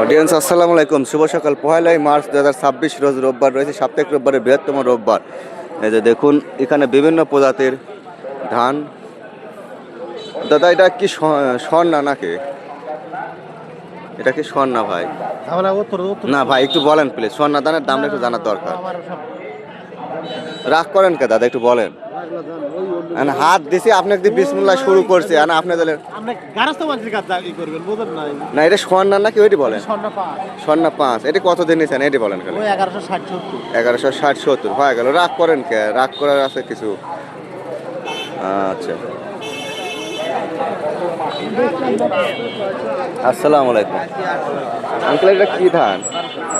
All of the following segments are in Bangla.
অডিয়েন্স আসসালামু আলাইকুম, শুভ সকাল। 1 মার্চ 2026 রোজ রোববার রয়েছে, সাপ্তাহিক রোববারের বৃহত্তম রোববার। এই যে দেখুন এখানে বিভিন্ন প্রজাতির ধান। দাদা এটা কি স্বর্ণা নাকি? এটা কি স্বর্ণা ভাই? না ভাই একটু বলেন প্লিজ, স্বর্ণা ধানের দামটা একটু জানার দরকার। রাগ করেন কে দাদা, একটু বলেন। হাত দিছি আপনি একদিন বিসমিল্লাহ শুরু করছে আর আপনি দিলেন না। এটা স্বর্ণা নাকি ওইটি বলেন? স্বর্ণা 5। এটি কত দিন নিয়েছেন এটি বলেন খালি। 1160-70 হয়ে গেল। রাগ করেন কে? রাগ করার আছে কিছু? আচ্ছা, আসসালামু আলাইকুম আঙ্কেল, এটা কি ধান?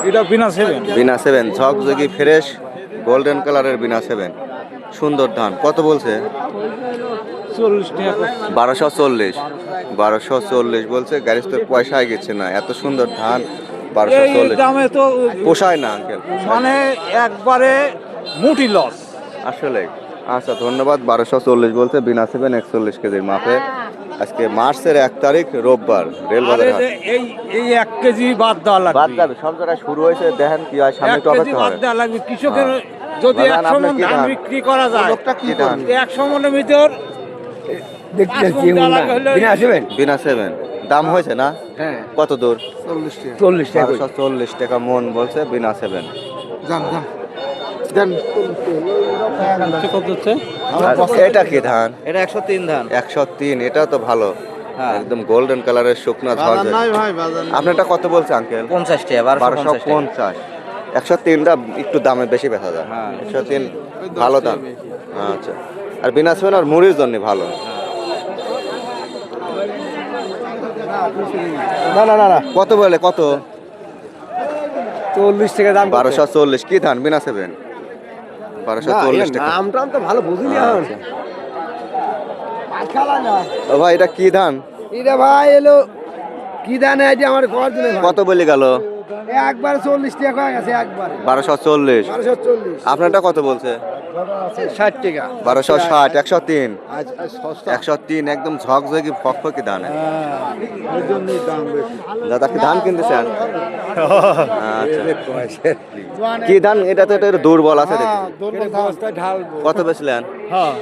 এটা বিনা 7 বিনা 7 ঝকঝকি ফ্রেশ গোল্ডেন কালারের বিনা 7 সুন্দর ধান। কত বলছে? 40 টাকা। 1240 বলছে। গাড়ি তো পয়সায় গেছে না, এত সুন্দর ধান 1240 দামে তো পোষায় না আঙ্কেল, মানে একবারে মুটি লস আসলে। আচ্ছা ধন্যবাদ। 1240 বলছে বিনা 7 41 কেজির মাপে। আজকে মার্চের 1 তারিখ রোববার, রেলবাজার হাট। এই 1 কেজি বাদ দেওয়া লাগবে। বাদ যাবে, সব জায়গায় শুরু হয়েছে। দেখেন কি হয় সামনে, একটু অপেক্ষা বাদ করেন। দেওয়া লাগবে। কৃষকের যদি বাজান, 100 আপনার মণ কি ধান ধান? বিক্রি করা যায়, লোকটা কি ধান? 100 মণের ভিতর বিনা 7 দাম হয়েছে না? হ্যাঁ, কত দূর? 40 টাকা। 1240 টাকা মন বলছে বিনা 7। কত হচ্ছে? এটা কি ধান? এটা 103 ধান। 103। এটা তো ভালো, হ্যাঁ। একদম গোল্ডেন কালারের শুকনা ঝড়। আপনারটা কত বলছে আঙ্কেল? 50 টাকা, 1250 1250। 103টা একটু দামে বেশি বেচা যায়। হ্যাঁ। 103 ভালো দাম। আচ্ছা, আর বিনা 7 আর মুড়ির জন্য ভালো। না, কত বলে? কত? 40 টাকা দাম। 1240 কি ধান? বিনা 7 1240 টাকা। আমটা তো ভালো বুঝিনি এখন। ও ভাই এটা কি ধান? এটা ভাই এলো কি ধান আছে আমার ঘর দিলে কত বলে গেল? একবার 40 টাকা হয়ে গেছে একবার। 1240। 1240। আপনারটা কত বলছে? 60 টাকা। 1260। 103। আজ সস্তা। 103 একদম ঝকঝকি ফকফকি ধান। এর জন্যই দাম বেশি। দাদা কি ধান কিনতেছেন? আচ্ছা, কি ধান? এটা তো একটু দুর্বল আছে দেখি। কত বেচলেন? হ্যাঁ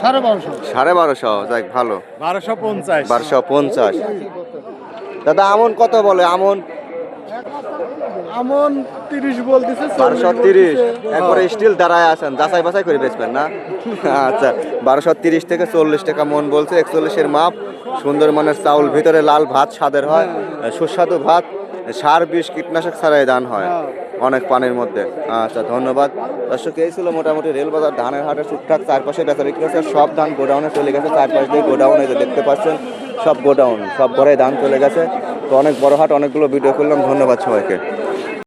1250 1250। যাক ভালো। 1250 1250। দাদা আমন কত বলে? আমন আমন 30 বলতেছে। 1230। একবারে স্টিল দাঁড়ায় আছেন, যাচাই বাছাই করে বেচবেন না? আচ্ছা, 1230 থেকে 40 টাকা মন বলছে। 41-এর মাপ, সুন্দর মানের চাউল, ভিতরে লাল ভাত স্বাদের হয়, সুস্বাদু ভাত, সার বিষ কীটনাশক ছাড়াই ধান হয়, অনেক পানির মধ্যে। আচ্ছা ধন্যবাদ দর্শক। এই ছিল মোটামুটি রেলবাজার ধানের হাটের টুকটাক চারপাশে বেচা বিক্রি হচ্ছে। সব ধান গোডাউনে চলে গেছে, চারপাশ দিয়ে গোডাউন, এই যে দেখতে পাচ্ছেন সব গোডাউন, সব ঘরে ধান চলে গেছে। তো অনেক বড় হাট, অনেকগুলো ভিডিও করলাম। ধন্যবাদ সবাইকে।